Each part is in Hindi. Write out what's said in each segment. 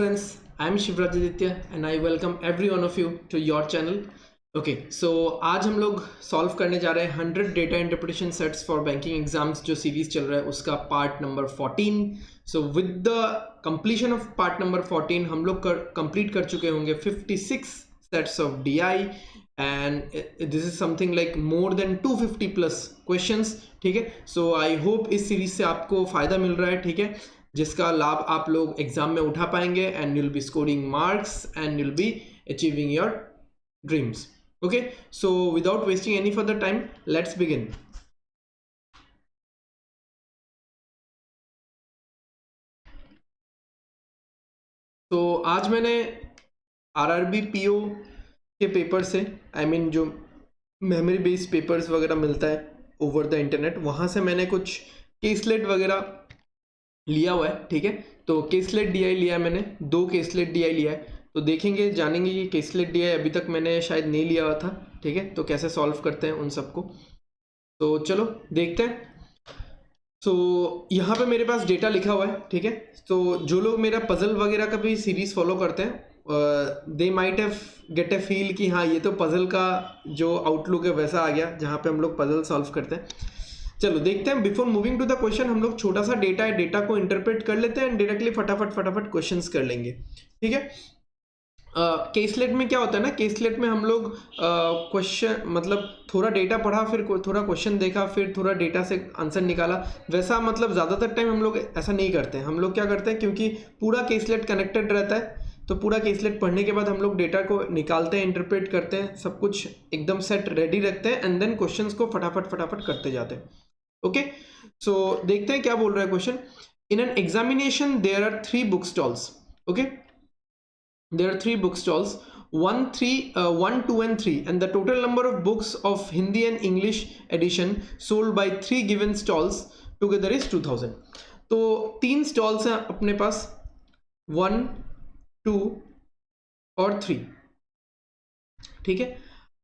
friends, I am Shivraj Aditya and I welcome every one of you to your channel. Okay, so आज हम लोग सॉल्व करने जा रहे हैं 100 data interpretation sets for banking exams जो सीरीज चल रहा है उसका part number 14. So with the completion of part number 14 हम लोग कंप्लीट कर चुके होंगे 56 sets of DI and this is something like more than 250 plus questions. ठीक है, so I hope इस सीरीज से आपको फायदा मिल रहा है, ठीक है, जिसका लाभ आप लोग एग्जाम में उठा पाएंगे and you'll be scoring marks and you'll be achieving your dreams. Okay, so without wasting any further time, let's begin. तो आज मैंने RRB PO के पेपर से जो मेमोरी बेस्ड पेपर्स वगैरह मिलता है ओवर द इंटरनेट, वहाँ से मैंने कुछ केसलेट वगैरह लिया हुआ है. ठीक है, तो केसलेट डीआई लिया है मैंने, 2 केसलेट डीआई लिया है. तो देखेंगे जानेंगे कि केसलेट डीआई अभी तक मैंने शायद नहीं लिया हुआ था. ठीक है, तो कैसे सॉल्व करते हैं उन सबको, तो चलो देखते हैं. तो यहाँ पे मेरे पास डेटा लिखा हुआ है. ठीक है, तो जो लोग मेरा पजल वगैरह का भी सीरीज फॉलो करते हैं they might have get A feel कि हाँ ये तो पजल का जो आउटलुक है वैसा आ गया जहाँ पे हम लोग पजल सॉल्व करते हैं. चलो देखते हैं. Before moving to the question हम लोग छोटा सा डेटा है, डेटा को इंटरप्रेट कर लेते हैं एंड डायरेक्टली फटाफट क्वेश्चंस कर लेंगे. ठीक है, केसलेट में क्या होता है ना, केसलेट में हम लोग क्वेश्चन मतलब थोड़ा डेटा पढ़ा, फिर थोड़ा क्वेश्चन देखा, फिर थोड़ा डेटा से आंसर निकाला, वैसा मतलब ज़्यादातर टाइम हम लोग ऐसा नहीं करते हैं. हम लोग क्या करते हैं, क्योंकि पूरा केसलेट कनेक्टेड रहता है तो पूरा केसलेट पढ़ने के बाद हम लोग डेटा को निकालते हैं, इंटरप्रेट करते हैं, सब कुछ एकदम सेट रेडी रखते हैं एंड देन क्वेश्चंस को फटाफट करते जाते हैं. ओके, सो देखते हैं क्या बोल रहा है question. In an examination there are 3 book stalls. Okay, there are 3 book stalls, 1, 2 and 3, and the total number of books of Hindi and English edition sold by 3 given stalls together is 2000. तो 3 stalls हैं अपने पास, 1, 2 और 3. ठीक है,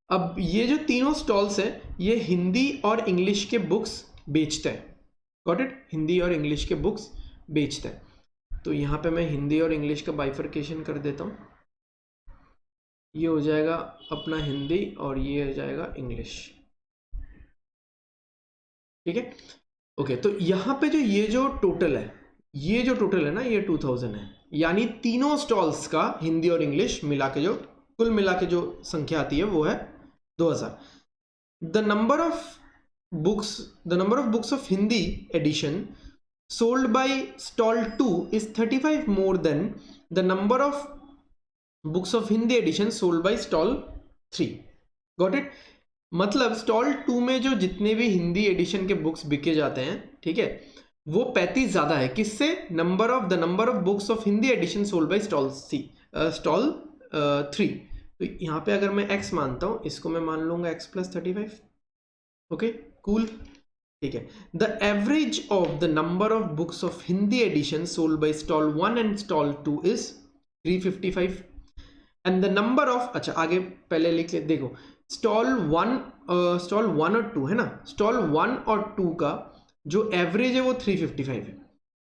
अब ये जो तीनों स्टॉल्स हैं ये हिंदी और इंग्लिश के बुक्स बेचते हैं. गॉट इट, हिंदी और इंग्लिश के बुक्स बेचते हैं. तो यहाँ पे मैं हिंदी और इंग्लिश का बाइफर्केशन कर देता हूँ. ये हो जाएगा अपना हिंदी और ये हो जाएगा इंग्लिश. ठीक है, ओके. तो यहाँ पे जो ये जो टोटल है ना, ये 2000 है. यानी तीनों स्टॉल्स का हिंदी और इंग्लिश मिला के जो कुल मिला के जो संख्या आती है वो है 2000. The number of books of Hindi edition sold by stall 2 is 35 more than the number of books of Hindi edition sold by stall 3. Got it? मतलब stall 2 में जो जितने भी हिंदी एडिशन के बुक्स बिके जाते हैं, ठीक है, वो 35 ज़्यादा है. किससे? The number of books of Hindi edition sold by stall 3. तो यहाँ पे अगर मैं x मानता हूँ, इसको मैं मान लूँगा x + 35. Okay, cool. ठीक है, the average of the number of books of Hindi edition sold by stall 1 and stall 2 is 355 and the number of, अच्छा आगे पहले लिख ले, देखो स्टॉल 1 और 2 है ना, स्टॉल 1 और 2 का जो एवरेज है वो 355 है.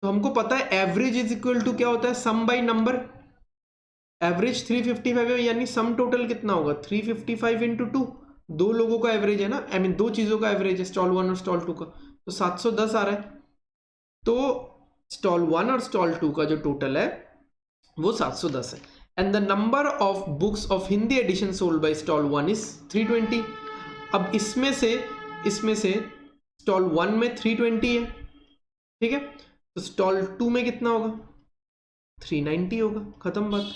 तो हमको पता है एवरेज इज इक्वल टू क्या होता है, सम बाय नंबर. एवरेज 355 है, यानी सम टोटल कितना होगा, 355 इंटू 2. 2 लोगों का एवरेज है ना, 2 चीजों का एवरेज है, स्टॉल 1 और स्टॉल 2 का, तो 710 आ रहा है. तो स्टॉल 1 और स्टॉल 2 का जो टोटल है वो 710 है. And the number of books of Hindi edition sold by stall 1 is 320. अब इसमें से स्टॉल 1 में 320 है. ठीक है, तो स्टॉल 2 में कितना होगा, 390 होगा. खत्म बात.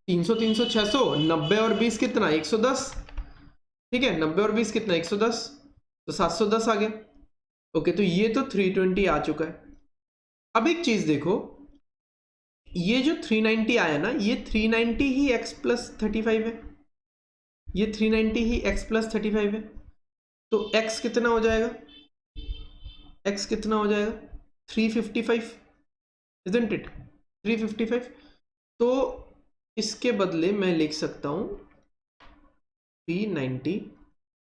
300 300 600, 90 और 20 कितना, 110. ठीक है, 90 और 20 कितना, 110, तो 710 आ गया. ओके, तो ये तो 320 आ चुका है. अब एक चीज देखो, ये जो 390 आया ना, ये 390 ही x + 35 है. ये 390 ही x + 35 है. तो x कितना हो जाएगा, 355, isn't it? 355. तो इसके बदले मैं लिख सकता हूं 390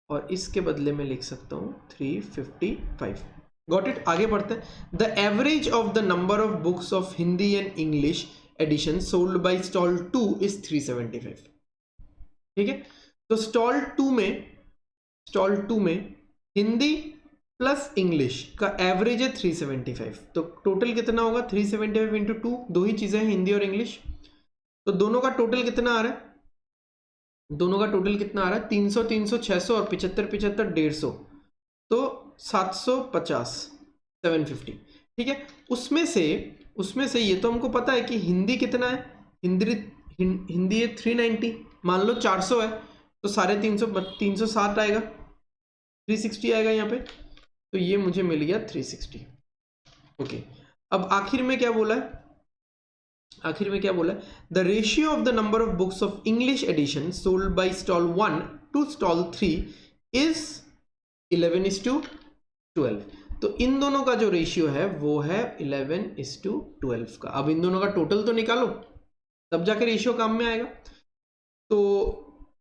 और इसके बदले में लिख सकता हूं 355. Got it. आगे बढ़ते हैं. The average of the number of books of Hindi and English edition sold by stall 2 is 375। ठीक है, तो स्टॉल टू में हिंदी प्लस इंग्लिश का एवरेज है 375। तो टोटल कितना होगा 375 इंटू 2, दो ही चीजें हैं हिंदी और इंग्लिश, तो दोनों का टोटल कितना आ रहा है, दोनों का टोटल कितना आ रहा है 300 300 600 और 75 75 150, तो 750 750। ठीक है, उसमें से ये तो हमको पता है कि हिंदी कितना है, हिंदी है 390, मान लो 400 है तो 350 360 आएगा, 360 आएगा यहाँ पे, तो ये मुझे मिल गया 360। ओके, अब आखिर में क्या बोला है, the ratio of the number of books of English edition sold by stall 1 to stall 3 is 11:12। तो इन दोनों का जो रेशियो है वो है 11:12 का। अब इन दोनों का टोटल तो निकालो, तब जाके रेशियो काम में आएगा। तो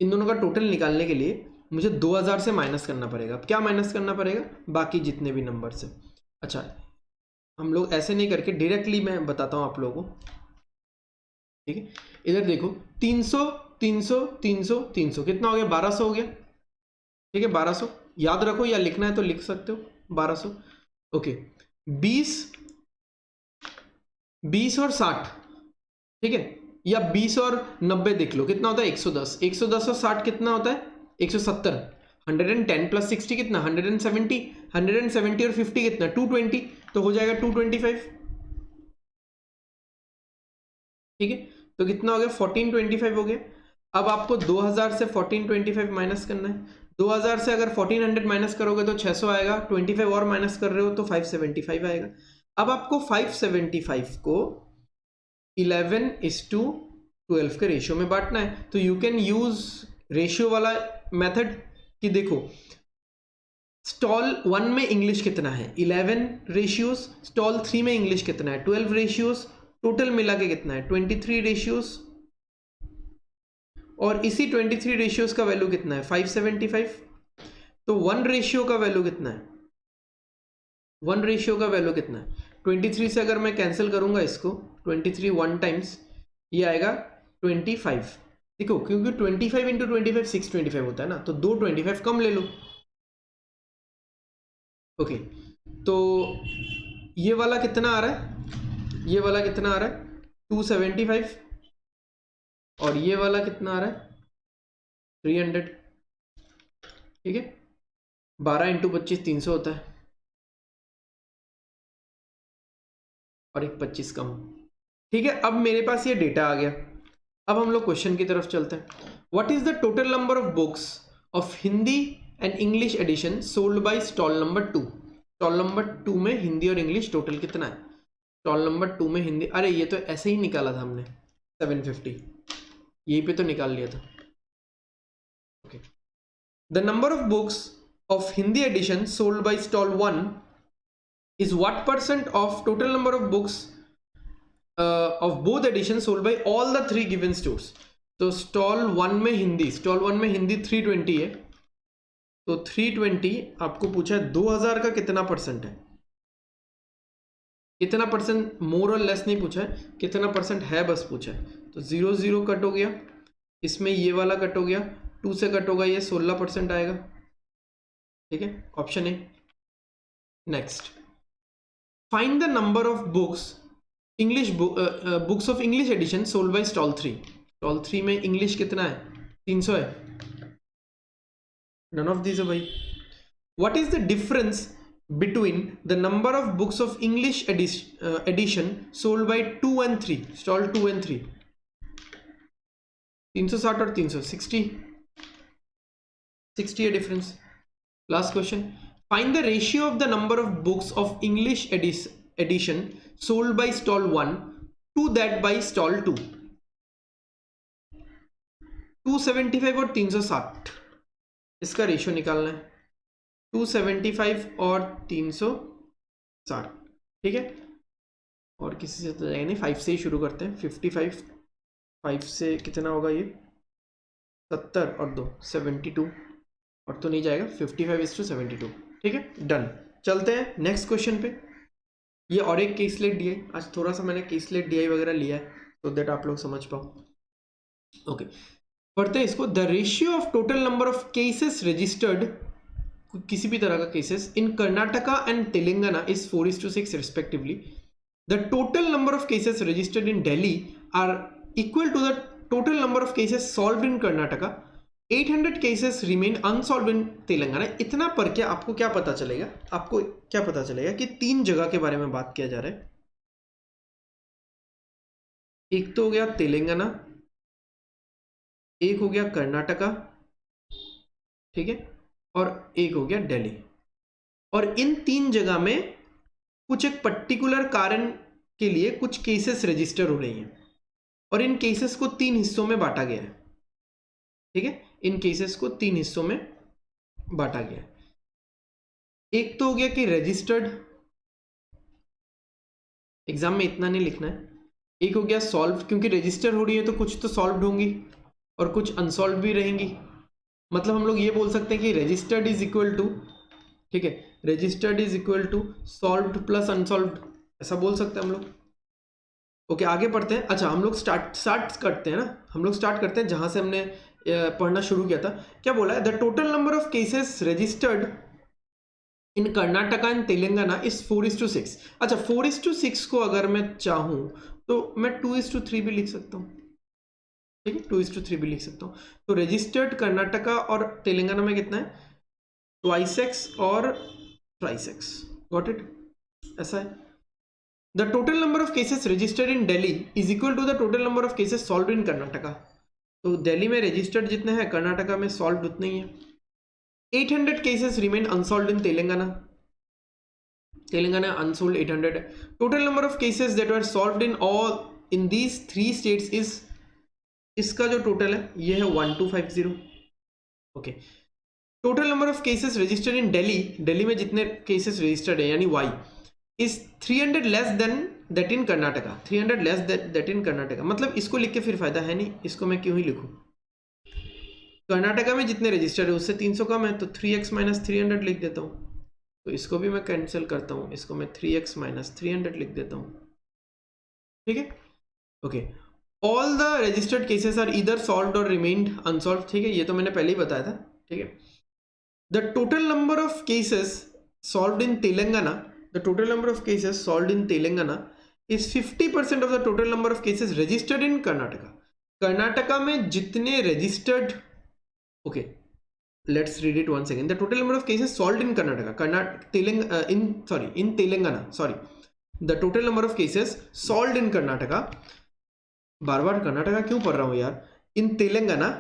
इन दोनों का टोटल निकालने के लिए मुझे 2000 से माइनस करना पड़ेगा। अब क्या माइनस करना पड़ेगा, बाकी जितने भी नंबर से। अच्छा, हम लोग ऐसे नहीं करके डायरेक्टली मैं बताता हूं आप लोगों को। ठीक है, इधर देखो 300 300 300 300 कितना हो गया, 1200 हो गया। ठीक है, 1200 याद रखो, या लिखना है तो लिख सकते हो 1200। ओके, 20 और 60, ठीक है, या 20 और 90 देख लो कितना होता है 110। 110 और 60 कितना होता है 170। 110 प्लस 60 कितना 170। 170 और 50 कितना 220, तो हो जाएगा 225। ठीक है, तो कितना हो गया 1425 हो गया। अब आपको 2000 से 1425 माइनस करना है। 2000 से अगर 1400 माइनस करोगे तो 600 आएगा, 25 और माइनस कर रहे हो तो 575 आएगा। अब आपको 575 को 11:12 के रेशियो में बांटना है। तो यू कैन यूज रेशियो वाला मेथड कि देखो स्टॉल 1 में इंग्लिश कितना है 11 रेशियोज, स्टॉल 3 में इंग्लिश कितना है 12 रेशियोज, टोटल मिला के कितना है 23 रेशियोज, और इसी 23 रेशियोज का वैल्यू कितना है 575। तो 1 रेशियो का वैल्यू कितना है, 1 रेशियो का वैल्यू कितना है 23 से अगर मैं कैंसिल करूंगा इसको 23 1 टाइम्स, ये आएगा 25। देखो क्योंकि 25 इंटू 25 625 होता है ना, तो 225 कम ले लो। ओके, तो ये वाला कितना आ रहा है, ये वाला कितना आ रहा है 275, और ये वाला कितना आ रहा है 300। ठीक है, 12 इंटू 25 300 होता है, और एक 25 कम। ठीक है, अब मेरे पास ये डेटा आ गया। अब हम लोग क्वेश्चन की तरफ चलते हैं। What is the total number of books of Hindi and English edition sold by stall number 2। Stall number 2 में हिंदी और इंग्लिश टोटल कितना है, स्टॉल नंबर 2 में हिंदी, अरे ये तो ऐसे ही निकाला था हमने 750, यहीं पे तो निकाल लिया था। Okay, the number of books of Hindi edition sold by stall 1 is what percent of total number of books of both editions sold by all the 3 given stores। तो स्टॉल 1 में हिंदी, स्टॉल 1 में हिंदी 320 है, तो 320 आपको पूछा है 2000 का कितना परसेंट है, कितना परसेंट, मोर और लेस नहीं पूछा है, कितना परसेंट है बस पूछा है। तो 0 0 कट हो गया, इसमें ये वाला कट हो गया, 2 से कट होगा, ये 16% आएगा। ठीक है, option A. Next, find the number of books English books of English edition sold by stall 3। stall 3 में इंग्लिश कितना है 300 है, none of these है भाई। what is the difference between the number of books of English edition sold by 2 and 3, stall 2 and 3, 360 और 360 है difference. Last question, find the ratio of the number of books of English edition sold by stall 1 to that by stall 2। 275 और 360, इसका रेशियो निकालना है 275 और 360। ठीक है, और किसी से तो जाएगा नहीं, 5 से ही शुरू करते हैं। 55, 5 से कितना होगा ये 70 और 2 72, और तो नहीं जाएगा 55:72। ठीक है, डन। चलते हैं नेक्स्ट क्वेश्चन पे। ये और एक केसलेट डी आई, आज थोड़ा सा मैंने केसलेट डी आई वगैरह लिया है, तो दैट आप लोग समझ पाओ। ओके, पढ़ते हैं इसको। The ratio of total number of cases registered, किसी भी तरह का cases in Karnataka and Telangana is 4:6 respectively. The total number of cases registered in Delhi are equal to the total number of cases solved in Karnataka. 800 cases remain unsolved in Telangana. इतना पढ़ के आपको क्या पता चलेगा, आपको क्या पता चलेगा कि 3 जगह के बारे में बात किया जा रहा है। एक तो हो गया तेलंगाना, एक हो गया कर्नाटका, ठीक है, और एक हो गया दिल्ली। और इन 3 जगह में कुछ एक पर्टिकुलर कारण के लिए कुछ केसेस रजिस्टर हो रही हैं और इन केसेस को 3 हिस्सों में बांटा गया है, ठीक है। इन केसेस को 3 हिस्सों में बांटा गया है। एक तो हो गया कि रजिस्टर्ड, एग्जाम में इतना नहीं लिखना है। एक हो गया सॉल्व, क्योंकि रजिस्टर हो रही है तो कुछ तो सॉल्व होंगी और कुछ अनसॉल्व भी रहेंगी। मतलब हम लोग ये बोल सकते हैं कि रजिस्टर्ड इज इक्वल टू, ठीक है, registered is equal to solved plus unsolved, ऐसा बोल सकते हैं हम लोग। ओके, आगे पढ़ते हैं। अच्छा, हम लोग स्टार्ट करते हैं ना, हम लोग स्टार्ट करते हैं जहां से हमने पढ़ना शुरू किया था। क्या बोला है? The total number of cases registered in Karnataka and Telangana is 4:6। अच्छा, 4:6 को अगर मैं चाहूं तो मैं 2:3 भी लिख सकता हूँ, ठीक है, 2:3 भी लिख सकता हूँ। तो रजिस्टर्ड कर्नाटका और तेलंगाना में कितना है? 2x और 3x। Got it? ऐसा है। The total number of cases registered in Delhi is equal to the total number of cases solved in Karnataka. तो दिल्ली में रजिस्टर्ड जितने हैं, कर्नाटका में सॉल्व्ड उतने ही हैं। 800 cases remain unsolved in Telangana. Telangana unsolved 800. Total number of cases that were solved in all in these 3 states is, इसका जो टोटल है ये है 1250. Okay, total number of cases registered in Delhi, Delhi में जितने केसेस रजिस्टर्ड है यानी y is 300 less than that in Karnataka. 300 less that in Karnataka, मतलब इसको लिख के फिर फायदा है नहीं, इसको मैं क्यों ही लिखूं। कर्नाटका में जितने रजिस्टर्ड है उससे 300 कम है, तो 3x माइनस 300 लिख देता हूँ। तो इसको भी मैं कैंसिल करता हूँ, इसको मैं 3x माइनस 300 लिख देता हूँ, ठीक है। Okay, all the registered cases are either solved और रिमेन्ड अनसॉल्व्ड, ठीक है, ये तो मैंने पहले ही बताया था, ठीक है। The total number of cases solved in Telangana, the total number of cases solved in Telangana is 50% of the total number of cases registered इन कर्नाटका। कर्नाटका में जितने registered, okay, let's read it once again. The total number of cases solved in Telangana, sorry, the total number of cases solved in Karnataka, बार बार कर्नाटका क्यों पढ़ रहा हूं यार, in Telangana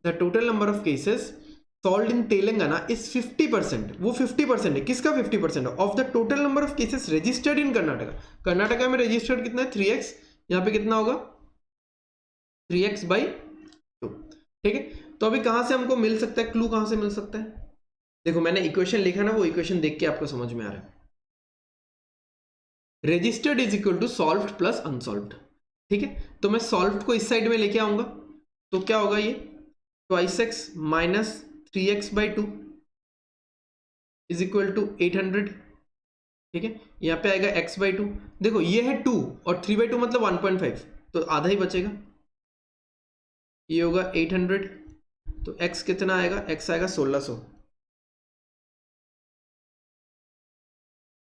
the total number of cases solved in Telangana is 50%. वो 50% है, किसका 50% है? of the total number of cases registered in Karnataka. Karnataka में रजिस्टर्ड कितना है? 3x, यहाँ पे कितना होगा? 3x/2, ठीक है। तो अभी कहां से हमको मिल सकता है, क्लू कहां से मिल सकता है? देखो मैंने इक्वेशन लिखा ना, वो इक्वेशन देख के आपको समझ में आ रहा है। Registered is equal to solved plus unsolved, ठीक है। तो मैं सॉल्व्ड को इस साइड में लेके आऊंगा, तो क्या होगा ये? 2x minus 3x/2 is equal to 800, ठीक है। यहाँ पे आएगा x/2, देखो ये है 2 और 3/2 मतलब 1.5, तो आधा ही बचेगा, ये होगा 800। तो x कितना आएगा? x आएगा 1600,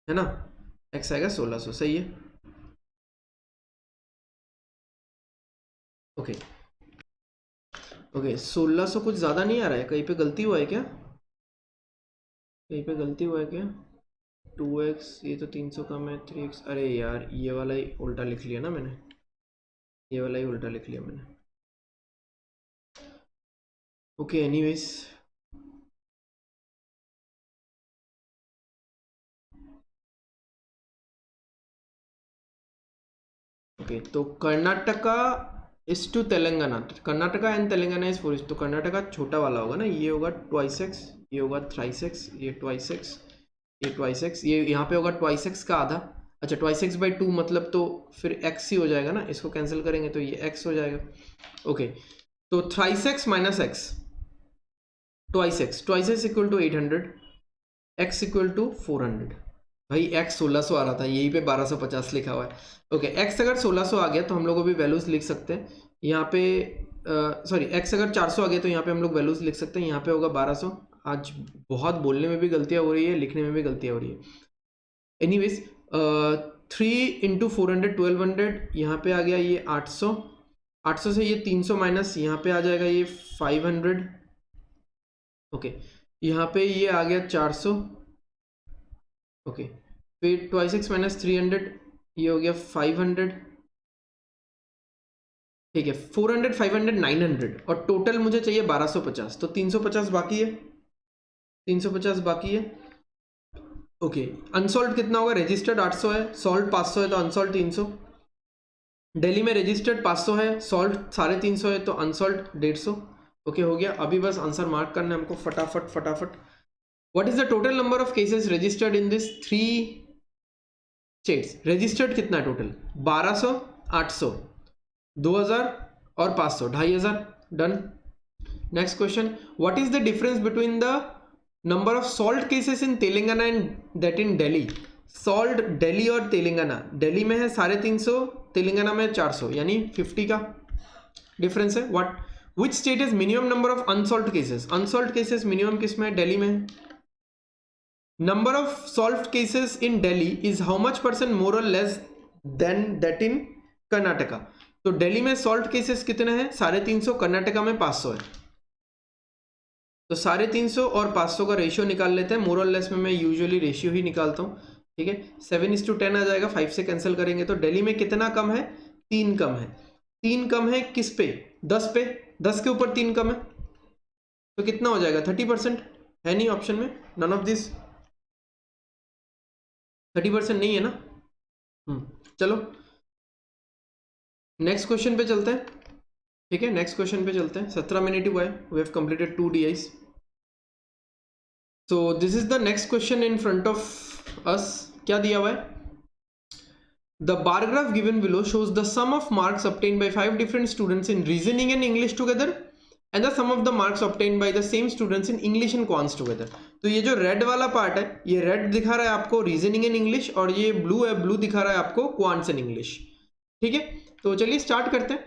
है ना, x आएगा 1600, सही है। ओके ओके, 1600 कुछ ज्यादा नहीं आ रहा है, कहीं पे गलती हुआ है क्या? कहीं पे गलती हुआ है क्या? 2x, ये तो 300 कम है, 3x, अरे यार ये वाला ही उल्टा लिख लिया ना मैंने, ये वाला ही उल्टा लिख लिया मैंने। ओके, एनीवेज, ओके, तो Karnataka is to Telangana, Karnataka and Telangana is 4, तो कर्नाटका छोटा वाला होगा ना, ये होगा 2x, ये होगा 3x, ये 2x, ये 2x, ये यहाँ पे होगा 2x का आधा। अच्छा, 2x/2 मतलब तो फिर x ही हो जाएगा ना, इसको कैंसिल करेंगे तो ये x हो जाएगा। ओके, तो 3x minus x, 2x equal to 800, x equal to 400, भाई x 1600 आ रहा था, यहीं पे 1250 लिखा हुआ है। ओके, x अगर 1600 आ गया तो हम लोग अभी वैल्यूज लिख सकते हैं यहाँ पे, सॉरी x अगर 400 आ गया तो यहाँ पे हम लोग वैल्यूज लिख सकते हैं, यहाँ पे होगा 1200। आज बहुत बोलने में भी गलतियाँ हो रही है, लिखने में भी गलतियाँ हो रही है। एनीवेज 3 × 400 1200, यहाँ पे आ गया ये 800, 800 से ये 300 माइनस, यहाँ पे आ जाएगा ये 500। ओके, यहाँ पे ये आ गया 400। ओके, फिर 2x माइनस 300, ये हो गया 500। ठीक है, 400 500 900, और टोटल मुझे चाहिए 1250, तो 350 बाकी है, 350 बाकी है। ओके, अनसॉल्व कितना होगा? रजिस्टर्ड 800 है, सॉल्व 500 है, तो अनसॉल्व 300। दिल्ली में रजिस्टर्ड 500 है, सॉल्व 350 है, तो अनसॉल्व 150। ओके, हो गया। अभी बस आंसर मार्क करना है हमको फटाफट फटाफट। What is the total number of cases registered in this 3 states? Registered कितना है टोटल? 1200, 800, 2000 और 500, 2500। Done. Next question, what is the difference between the number of solve cases in Telangana and that in Delhi? Solve Delhi और तेलंगाना, दिल्ली में है 350, तेलंगाना में 400, यानी 50 का डिफरेंस है। What which state is minimum number of unsolve cases? Unsolve cases minimum किस में है? दिल्ली में। Number of solve cases in Delhi is how much % more और less than that in Karnataka? तो दिल्ली में सॉल्व केसेस कितने हैं? 350, कर्नाटका में 500 है। तो 350 और 500 का रेशियो निकाल लेते हैं। मोर और लेस में मैं यूजुअली रेशियो ही निकालता हूँ। ठीक है, 7:10 आ जाएगा, 5 से कैंसिल करेंगे तो दिल्ली में कितना कम है? 3 कम है। 3 कम है किस पे? 10 पे। 10 के ऊपर 3 कम है तो कितना हो जाएगा? 30%। है नहीं ऑप्शन में, नन ऑफ दिस। 30% नहीं है ना। चलो नेक्स्ट क्वेश्चन पे चलते हैं। ठीक है, नेक्स्ट क्वेश्चन पे चलते हैं। 17 मिनट हुआ है, we have completed 2 DIs। So this is the next question in front of us. क्या दिया हुआ है? The bar graph given below shows the sum of marks obtained by 5 different students in reasoning and English together and the sum of the marks obtained by the same students in English and quants together. तो ये जो रेड वाला पार्ट है, ये रेड दिखा रहा है आपको रीजनिंग एंड इंग्लिश, और ये ब्लू है, ब्लू दिखा रहा है आपको क्वांट्स एंड इंग्लिश। ठीक है, तो चलिए स्टार्ट करते हैं।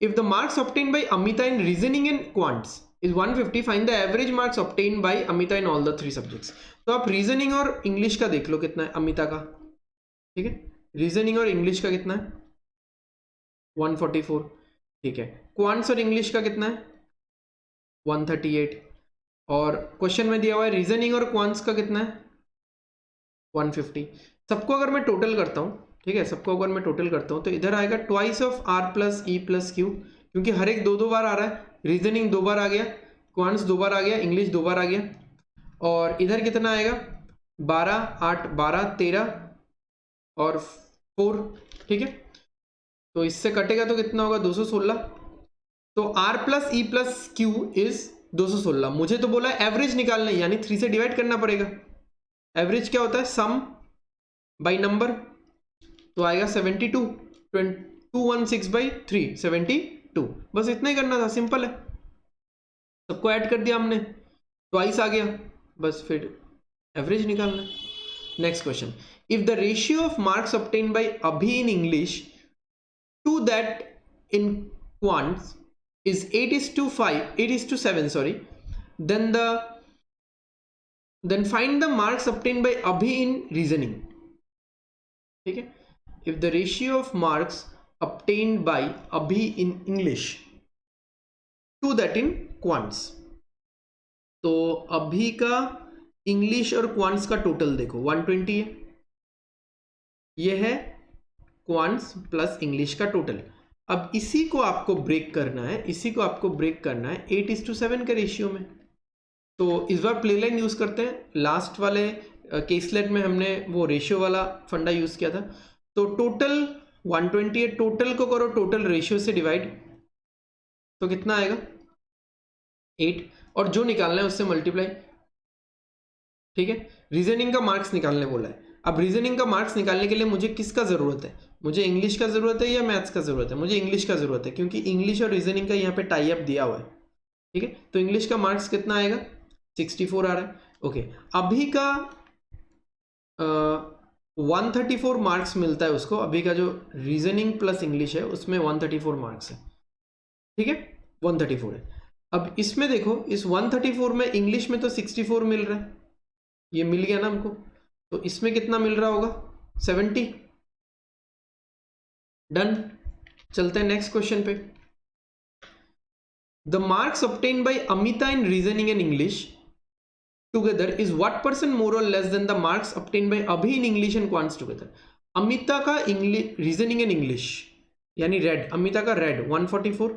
If the marks obtained by Amita in reasoning and quants is 150, find the average marks obtained by Amita in all the 3 subjects. तो आप रीजनिंग और इंग्लिश का देख लो कितना है अमिता का। ठीक है, रीजनिंग और इंग्लिश का कितना है? 144। ठीक है, क्वांट्स और इंग्लिश का कितना है? 138। और क्वेश्चन में दिया हुआ है रीजनिंग और क्वांट्स का कितना है? 150। सबको अगर मैं टोटल करता हूँ, ठीक है, सबको अगर मैं टोटल करता हूँ तो इधर आएगा twice of R plus E plus Q, क्योंकि हर एक 2 बार आ रहा है। रीजनिंग 2 बार आ गया, क्वांट्स 2 बार आ गया, इंग्लिश 2 बार आ गया। और इधर कितना आएगा? 12, 8, 12, 13 और 4। ठीक है, तो इससे कटेगा तो कितना होगा? 216। तो R plus E plus Q is 216। मुझे तो बोला एवरेज निकालना है, यानी 3 से डिवाइड करना पड़ेगा। एवरेज क्या होता है? सम बाई नंबर, तो आएगा 72। 216/3 72। बस इतना ही करना था, सिंपल है। सबको ऐड कर दिया हमने, ट्वाइस आ गया, बस फिर एवरेज निकालना। Next question, if the ratio of marks obtain by Abhi in English to that in quants is 8:7, sorry, then find the marks obtained by Abhi in reasoning. ठीक है, if the ratio of marks obtained by Abhi in English to that in quants, तो अभी का इंग्लिश और क्वांट्स का टोटल देखो 120 है, ये है क्वांट्स प्लस इंग्लिश का टोटल। अब इसी को आपको ब्रेक करना है, इसी को आपको ब्रेक करना है 8:7 के रेशियो में। तो इस बार प्ले लाइन यूज करते हैं। लास्ट वाले केसलेट में हमने वो रेशियो वाला फंडा यूज किया था। तो टोटल 128, टोटल को करो टोटल रेशियो से डिवाइड, तो कितना आएगा? 8, और जो निकालना है उससे मल्टीप्लाई। ठीक है, रीजनिंग का मार्क्स निकालने बोला है। अब रीजनिंग का मार्क्स निकालने के लिए मुझे किसका जरूरत है? मुझे इंग्लिश का जरूरत है या मैथ्स का जरूरत है? मुझे इंग्लिश का जरूरत है, क्योंकि इंग्लिश और रीजनिंग का यहाँ पे टाई अप दिया हुआ है। ठीक है, तो इंग्लिश का मार्क्स कितना आएगा? 64 आ रहा है। ओके, अभी का 134 मार्क्स मिलता है उसको। अभी का जो रीजनिंग प्लस इंग्लिश है उसमें 134 मार्क्स है, ठीक है, 134 है। अब इसमें देखो, इस 134 में इंग्लिश में तो 64 मिल रहा है, ये मिल गया ना हमको, तो इसमें कितना मिल रहा होगा, 70। डन। चलते हैं नेक्स्ट क्वेश्चन पे। The marks obtain bye Amita in reasoning and English together is what % more or less than the marks obtained by Abhi in English and Quants together। Amita का इंग्लिश, रीजनिंग एंड इंग्लिश यानी रेड, अमिता का red 144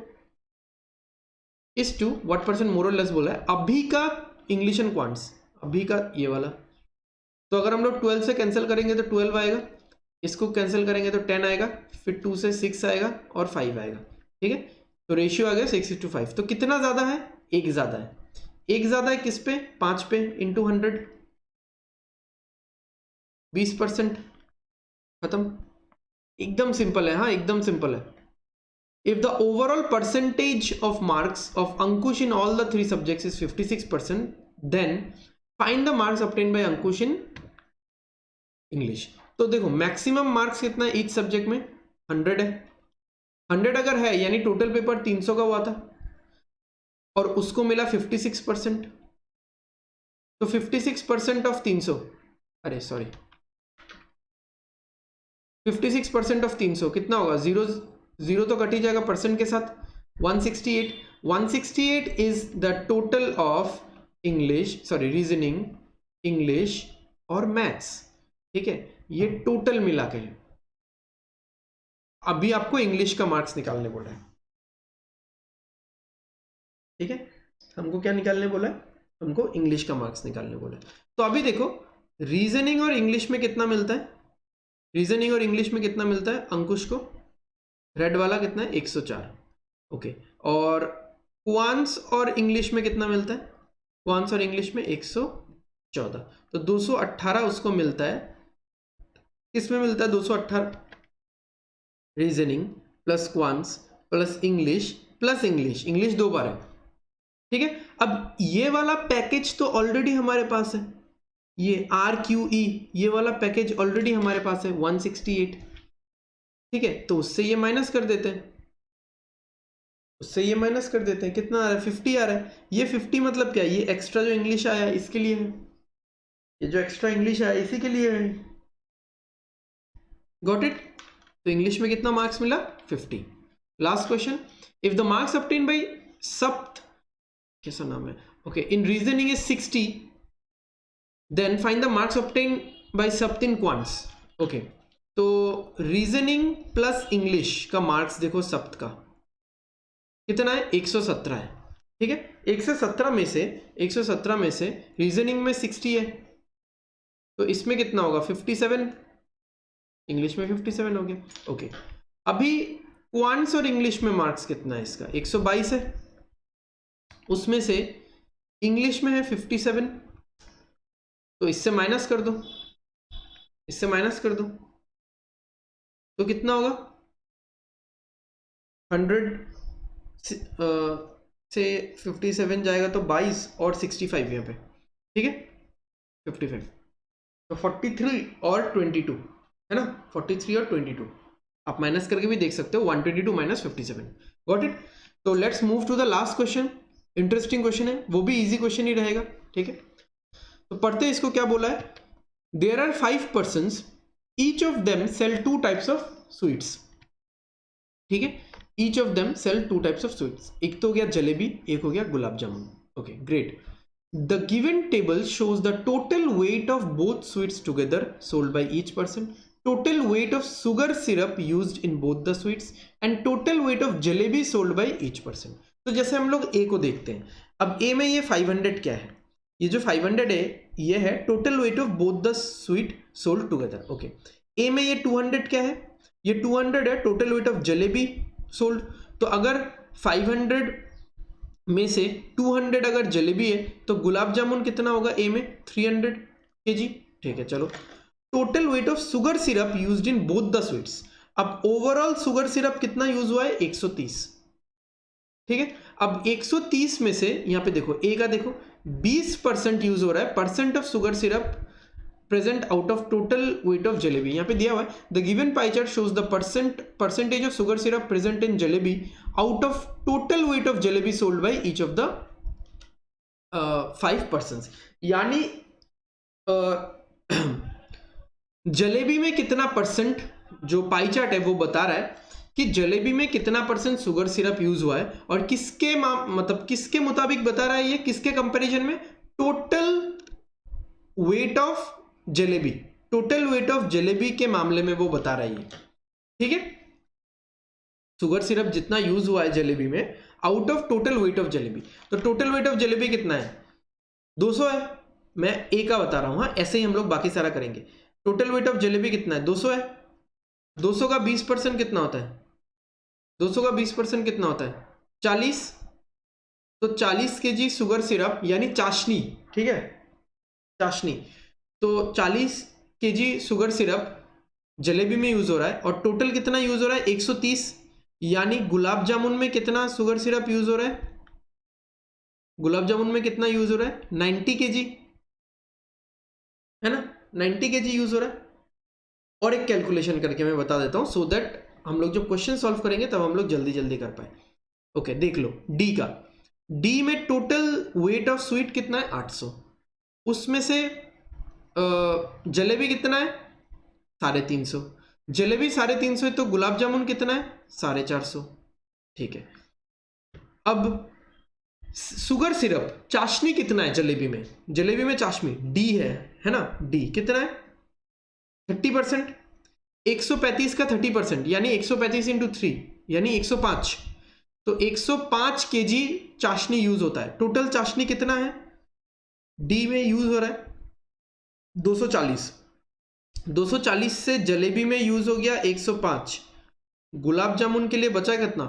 is to what % more और लेस बोला है। अभी का इंग्लिश एंड क्वांट्स, अभी का ये वाला, तो अगर हम लोग 12 से कैंसिल करेंगे तो 12 आएगा, इसको कैंसिल करेंगे तो 10 आएगा, फिर 2 से 6 आएगा और 5 आएगा, ठीक है। तो रेशियो आ गया 6:5। तो कितना ज्यादा है, एक ज्यादा है। एक ज्यादा है किस पे, 5 पे, इंटू 100, 20%, खत्म। एकदम सिंपल है, हाँ एकदम सिंपल है। If the overall percentage of marks of Ankush in all the 3 subjects is 56%, then find the marks obtained by Ankush in English. तो देखो मैक्सिमम मार्क्स कितना है ईच सब्जेक्ट में, 100 है। 100 अगर है यानी टोटल पेपर 300 का हुआ था और उसको मिला 56%, तो 56% ऑफ 300, अरे सॉरी 56% ऑफ 300 कितना होगा, जीरो जीरो तो कट ही जाएगा परसेंट के साथ, 168। 168 is the total of English, sorry reasoning, English और मैथ्स, ठीक है, ये टोटल मिला के है। अभी आपको इंग्लिश का मार्क्स निकालने बोला है, ठीक है, हमको क्या निकालने बोला है, हमको इंग्लिश का मार्क्स निकालने बोला है। तो अभी देखो रीजनिंग और इंग्लिश में कितना मिलता है, रीजनिंग और इंग्लिश में कितना मिलता है अंकुश को, रेड वाला कितना है 104, ओके। और क्वांट्स और इंग्लिश में कितना मिलता है, क्वांट्स और इंग्लिश में 114, तो 218 उसको मिलता है। किसमें मिलता है 218, reasoning plus quants plus English plus English, English 2 बार है, ठीक है। अब ये वाला पैकेज तो ऑलरेडी हमारे पास है, ये RQE ये वाला पैकेज ऑलरेडी हमारे पास है 168, ठीक है, तो उससे ये माइनस कर देते हैं, उससे ये माइनस कर देते हैं, कितना आ रहा है 50 आ रहा है। ये 50 मतलब क्या है, ये एक्स्ट्रा जो इंग्लिश आया इसके लिए है, ये जो एक्स्ट्रा इंग्लिश आया इसी के लिए है, गॉट इट। तो इंग्लिश में कितना मार्क्स मिला 50। Last question, if the marks obtain by Sapt, कैसा नाम है, okay, in reasoning is 60, then find the marks obtain by Sapt in quants, okay. तो रीजनिंग प्लस इंग्लिश का मार्क्स देखो सप्त का कितना है 117 है, ठीक है। 117 में से रीजनिंग में 60 है, तो इसमें कितना होगा 57, इंग्लिश में 57 हो गया, ओके। अभी क्वांट्स और इंग्लिश में मार्क्स कितना है इसका 122 है, उसमें से इंग्लिश में है 57, तो इससे माइनस कर दो, इससे माइनस कर दो, तो कितना होगा 100 से 57 जाएगा तो 22 और 65 यहाँ पे, ठीक है 55, तो 43 और 22 है ना, 43 और 22 आप माइनस करके भी देख सकते हो, 122 माइनस 57, गॉट इट। तो let's move to the last question, interesting question है, वो भी इजी क्वेश्चन ही रहेगा, ठीक है। तो पढ़ते हैं इसको, क्या बोला है, there are 5 persons, each of them sell 2 types of sweets, ठीक है, each of them sell 2 types of sweets, एक तो हो गया जलेबी, एक हो गया gulab jamun, okay great. The given table shows the total weight of both sweets together sold by each person, total weight of sugar syrup used in both the sweets and total weight of jalebi sold by each person. तो जैसे हम लोग ए को देखते हैं, अब ए में ये 500 क्या है, ये जो 500 है ये है total weight of both the sweet sold together, okay. A में ये 200 क्या है, ये 200 है total weight of jalebi sold, तो अगर 500 में से 200 अगर जलेबी है तो गुलाब जामुन कितना होगा ए में 300 kg, ठीक है। चलो total weight of sugar syrup used in both the sweets, अब ओवरऑल शुगर सिरप कितना यूज हुआ है 130, ठीक है। अब 130 में से यहां पे देखो ए का देखो 20% यूज हो रहा है, percent of sugar syrup present out of total weight of jalebi. यहाँ पे दिया हुआ है the given pie chart shows the percentage of sugar syrup present in jalebi out of total weight of jalebi sold by each of the 5 persons. यानी जलेबी में कितना परसेंट, जो पाई चार्ट है वो बता रहा है कि जलेबी में कितना परसेंट शुगर सिरप यूज हुआ है, और किसके मतलब किसके मुताबिक बता रहा है ये, किसके कंपैरिजन में, total weight of jalebi, total weight of jalebi के मामले में वो बता रहा है ये, ठीक है। शुगर सिरप जितना यूज हुआ है जलेबी में out of total weight of jalebi, तो टोटल वेट ऑफ जलेबी कितना है, 200 है, मैं ए का बता रहा हूं, हाँ ऐसे ही हम लोग बाकी सारा करेंगे। टोटल वेट ऑफ जलेबी कितना है, 200 है, 200 का 20% कितना होता है, 200 का 20% कितना होता है, 40, तो 40 kg शुगर सिरप यानी चाशनी, ठीक है, चाशनी, तो 40 kg शुगर सिरप जलेबी में यूज हो रहा है, और टोटल कितना यूज हो रहा है, 130, यानी गुलाब जामुन में कितना शुगर सिरप यूज हो रहा है, गुलाब जामुन में कितना यूज हो रहा है, 90 kg, है ना, 90 kg यूज हो रहा है। और एक कैलकुलेशन करके मैं बता देता हूं सो दैट हम लोग जब क्वेश्चन सॉल्व करेंगे तब हम लोग जल्दी जल्दी कर पाए। ओके देख लो डी का, डी में टोटल वेट ऑफ स्वीट कितना है, 800, उसमें से जलेबी कितना है, 350, जलेबी 350 है, तो गुलाब जामुन कितना है, 450, ठीक है। अब शुगर सिरप चाशनी कितना है जलेबी में, जलेबी में चाशनी डी है ना, डी कितना है, 30%, 135 का 30% यानी 135 इंटू 3 यानी 105, तो 105 kg चाशनी यूज होता है। टोटल चाशनी कितना है डी में यूज हो रहा है, 240, 240 से जलेबी में यूज हो गया 105, गुलाब जामुन के लिए बचा कितना,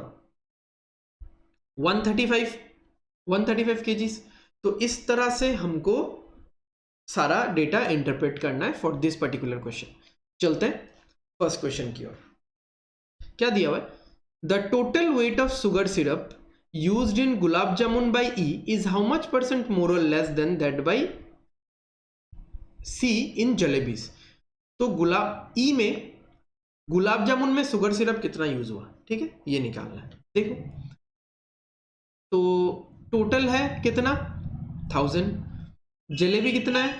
135 kg। तो इस तरह से हमको सारा डेटा इंटरप्रेट करना है फॉर दिस पर्टिकुलर क्वेश्चन। चलते हैं फर्स्ट क्वेश्चन की ओर। क्या दिया हुआ है, the total weight of sugar syrup used in gulab jamun by E is how much percent more और less than that by C in jalebis. तो ई में गुलाब जामुन में शुगर सिरप कितना यूज हुआ, ठीक है, ये निकालना है। देखो तो टोटल है कितना 1000, जलेबी कितना है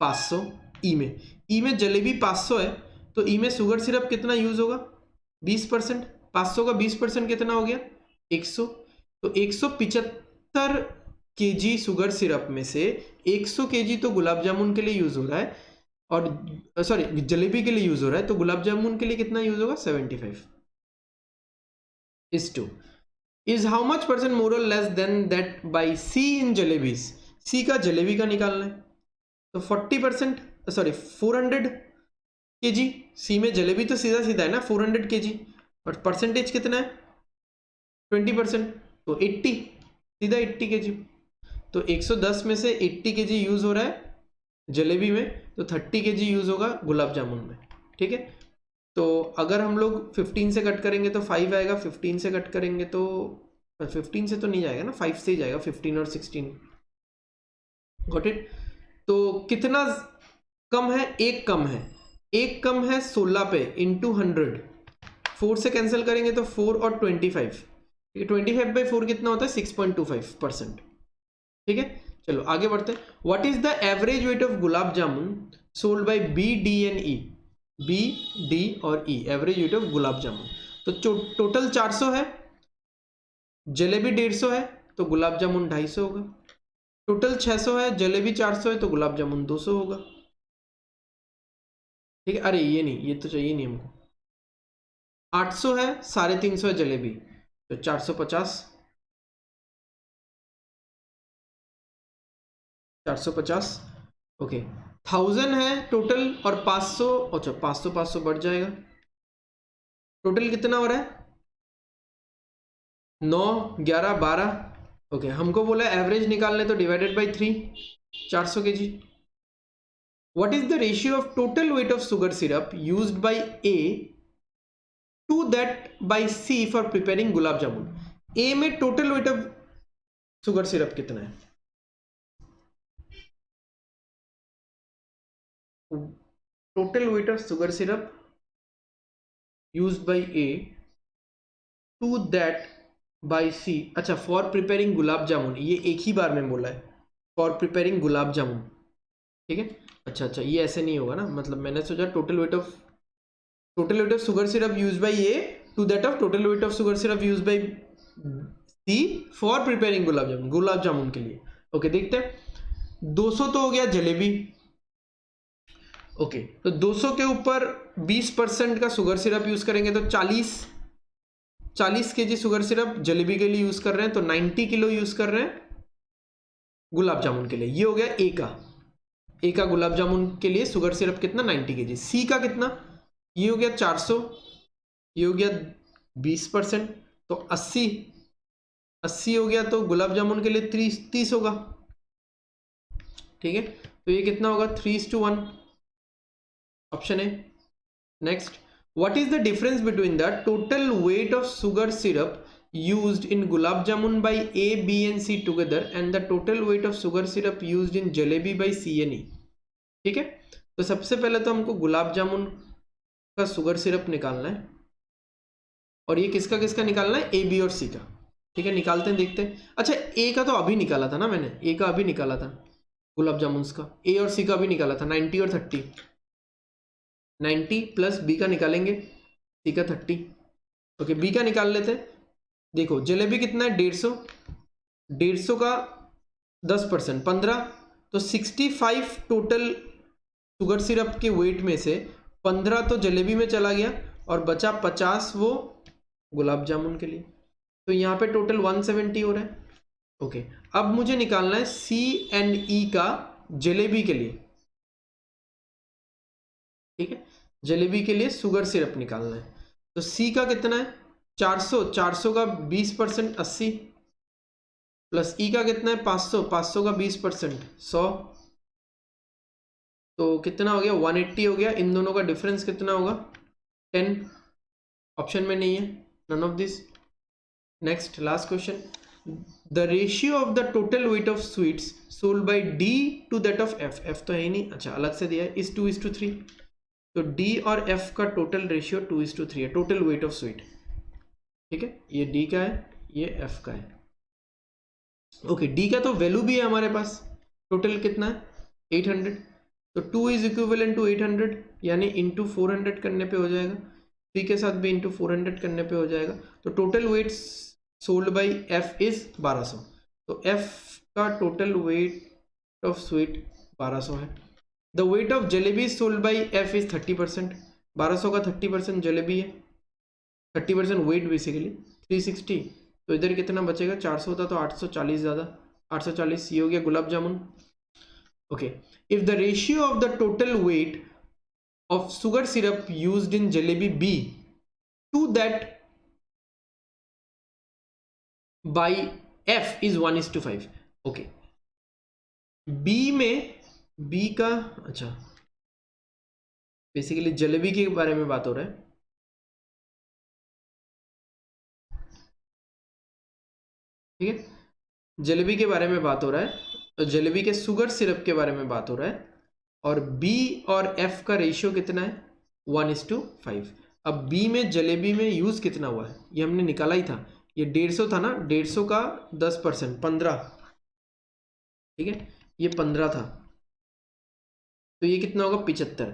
500, ई में जलेबी 500 है, तो ई में शुगर सिरप कितना यूज होगा 20%, 500 का 20% कितना हो गया 100, तो 175 kg शुगर सिरप में से 100 kg तो गुलाब जामुन के लिए यूज हो रहा है, और सॉरी जलेबी के लिए यूज हो रहा है, तो गुलाब जामुन के लिए कितना यूज होगा 75 is 2 is how much percent more or less than that by C in jalebis. C का जलेबी का निकालना है, तो 40%, सॉरी 400 kg, C में जलेबी तो सीधा सीधा है ना 400 kg, और परसेंटेज कितना है 20%, तो 80, सीधा 80 kg, तो 110 में से 80 kg यूज हो रहा है जलेबी में, तो 30 kg यूज होगा गुलाब जामुन में, ठीक है। तो अगर हम लोग 15 से कट करेंगे तो 5 आएगा, 15 से कट करेंगे तो 15 से तो नहीं जाएगा ना, 5 से ही जाएगा, 15 और 16, गॉट इट। तो कितना कम है, एक कम है, एक कम है 16 पे इंटू 100, 4 से कैंसिल करेंगे तो 4 और 25, 25/4 कितना होता है 6.25%, ठीक है। चलो आगे बढ़ते हैं। What is the average weight of gulab jamun sold by B D and E, B D और E, average weight of gulab jamun. तो टोटल 400 है, जलेबी 150 है, तो गुलाब जामुन 250 होगा। टोटल 600 है, जलेबी 400 है, तो गुलाब जामुन 200 होगा, ठीक है। अरे ये नहीं, ये तो चाहिए नहीं हमको। 800 है, 350 है जलेबी, तो 450, 450, ओके। 1000 है टोटल और 500, अच्छा 500 500 बढ़ जाएगा, टोटल कितना हो रहा है 9 11 12, ओके। हमको बोला एवरेज निकालने, तो divided by 3, 400 kg। What is the ratio of total weight of sugar syrup used by A to that by C for preparing gulab jamun. A में total weight of sugar syrup कितना है, total weight of sugar syrup used by A to that by C. अच्छा, फॉर प्रिपेयरिंग गुलाब जामुन, ये एक ही बार में बोला है, फॉर प्रिपेयरिंग गुलाब जामुन, ठीक है। अच्छा, ये ऐसे नहीं होगा ना, मतलब मैंने सोचा total weight of sugar syrup use by A to that of total weight of sugar syrup use by C for preparing gulab jamun के लिए। ओके, देखते हैं। 200 तो हो गया जलेबी। ओके, तो 200 के ऊपर 20% का शुगर सिरप यूज करेंगे तो 40 केजी शुगर सिरप जलेबी के लिए यूज कर रहे हैं, तो 90 किलो यूज कर रहे हैं गुलाब जामुन के लिए। ये हो गया ए का गुलाब जामुन के लिए शुगर सिरप कितना, 90 केजी। सी का कितना, ये हो गया 400, ये हो गया 20%, तो 80 हो गया, तो गुलाब जामुन के लिए 30 होगा, ठीक है। तो ये कितना होगा, 3:1, option A. Next, what is the difference between the total weight of sugar syrup used in gulab jamun by A, B and C together and the total weight of sugar syrup used in jalebi by C and E, ठीक है। तो सबसे पहले तो हमको गुलाब जामुन का शुगर सिरप निकालना है, और ये किसका किसका निकालना है, ए, बी और सी का, ठीक है। निकालते हैं, देखते हैं। अच्छा, ए का तो अभी निकाला था ना मैंने, ए का अभी निकाला था गुलाब जामुन का, ए और सी का भी निकाला था, 90 और 30, 90 प्लस बी का निकालेंगे, सी का 30। ओके, बी का निकाल लेते हैं। देखो जलेबी कितना है, 150 का 10% 15, तो 65 टोटल शुगर सिरप के वेट में से 15 तो जलेबी में चला गया और बचा 50 वो गुलाब जामुन के लिए, तो यहाँ पे टोटल 170 हो रहा है। ओके, अब मुझे निकालना है सी एंड ई का जलेबी के लिए, ठीक है। जलेबी के लिए शुगर सिरप निकालना है, तो सी का कितना है, 400 का 20% 80, प्लस ई का कितना है, 500 का 20% 100, तो कितना हो गया, 180 हो गया। इन दोनों का डिफरेंस कितना होगा, 10, ऑप्शन में नहीं है, none of this. Next, last question, the ratio of the total weight of sweets sold by D to that of F तो है ही नहीं, अच्छा अलग से दिया है, इज 2:3, तो डी और एफ का टोटल रेशियो 2:3 है, टोटल वेट ऑफ स्वीट, ठीक है। ये डी का है, ये एफ का है। ओके, डी का तो वैल्यू भी है हमारे पास, टोटल कितना है 800, तो 2 इज इक्विवेलेंट टू 800, यानी इंटू 400 करने पे हो जाएगा, 3 के साथ भी इंटू 400 करने पे हो जाएगा, तो total weight sold by F is 1200, तो एफ का टोटल वेट ऑफ स्वीट 1200 है। The wait of jalebi sold bye F is 30%, 1200 का 30% जलेबी है, 30% वेट बेसिकली 360, तो इधर कितना बचेगा, 400 होता तो 840 ज़्यादा, 840, ये हो गया gulab jamun. Okay, if the ratio of the total weight of sugar syrup used in jalebi B to that by F is 1:5। Okay, B में, बी का, अच्छा बेसिकली जलेबी के बारे में बात हो रहा है, ठीक है, जलेबी के बारे में बात हो रहा है, तो जलेबी के शुगर सिरप के बारे में बात हो रहा है, और बी और एफ का रेशियो कितना है, 1:5। अब बी में जलेबी में यूज कितना हुआ है, ये हमने निकाला ही था, ये 150 था ना, 150 का 10% 15, ठीक है, ये 15 था, तो ये कितना होगा 75,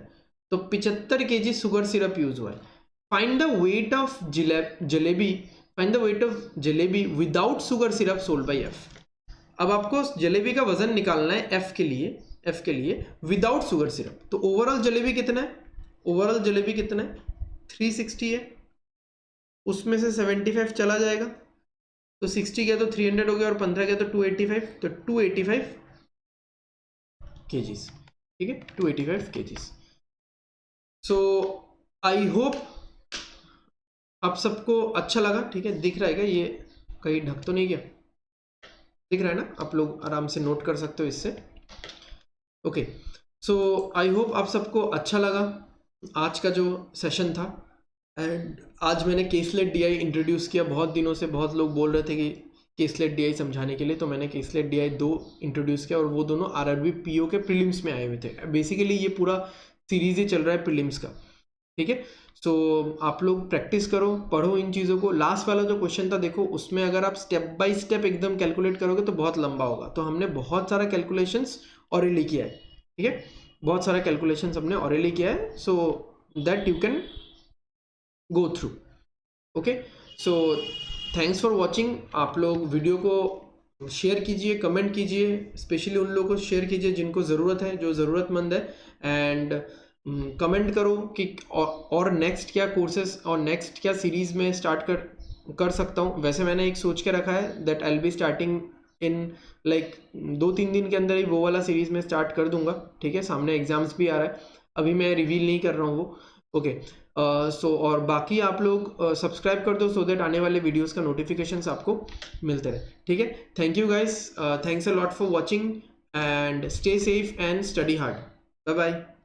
तो 75 केजी शुगर सिरप यूज हुआ है। Find the wait of jalebi, find the wait of jalebi without sugar syrup sold by F. अब आपको जलेबी का वजन निकालना है एफ के लिए विदाउट शुगर सिरप, तो ओवरऑल जलेबी कितना है, ओवरऑल जलेबी कितना है 360 है, उसमें से 75 चला जाएगा, तो 60 गया तो 300 हो गया, और 15 गया तो 285, तो 285 केजीज, ठीक है, 285 केजीज। सो आई होप आप सबको अच्छा लगा, ठीक है। दिख रहा है क्या, ये कहीं ढक तो नहीं गया, दिख रहा है ना, आप लोग आराम से नोट कर सकते हो इससे। ओके, सो आई होप आप सबको अच्छा लगा आज का जो सेशन था, एंड आज मैंने केसलेट डीआई इंट्रोड्यूस किया। बहुत दिनों से बहुत लोग बोल रहे थे कि केसलेट डीआई समझाने के लिए, तो मैंने केसलेट डीआई 2 इंट्रोड्यूस किया, और वो दोनों आरआरबी पीओ के प्रीलिम्स में आए हुए थे। बेसिकली ये पूरा सीरीज ही चल रहा है प्रीलिम्स का, ठीक है। सो आप लोग प्रैक्टिस करो, पढ़ो इन चीज़ों को। लास्ट वाला जो क्वेश्चन था देखो, उसमें अगर आप स्टेप बाय स्टेप एकदम कैलकुलेट करोगे तो बहुत लंबा होगा, तो हमने बहुत सारा कैलकुलेशंस ऑरेली किया है, ठीक है, बहुत सारा कैलकुलेशंस हमने ऑरेली किया है, so that you can go through. Okay, so thanks for watching. आप लोग वीडियो को शेयर कीजिए, कमेंट कीजिए, स्पेशली उन लोगों को शेयर कीजिए जिनको ज़रूरत है, जो ज़रूरतमंद है, एंड कमेंट करो कि और नेक्स्ट क्या कोर्सेस और नेक्स्ट क्या सीरीज़ में स्टार्ट कर सकता हूँ। वैसे मैंने एक सोच के रखा है that I will be starting in like 2-3 दिन के अंदर ही वो वाला सीरीज़ में स्टार्ट कर दूंगा, ठीक है। सामने एग्जाम्स भी आ रहा है, अभी मैं रिवील नहीं कर रहा हूँ वो, ओके। सो और बाकी आप लोग सब्सक्राइब कर दो सो दैट आने वाले वीडियोस का नोटिफिकेशंस आपको मिलते रहे, ठीक है। Thank you guys, thanks a lot for watching and stay safe and study hard. Bye bye.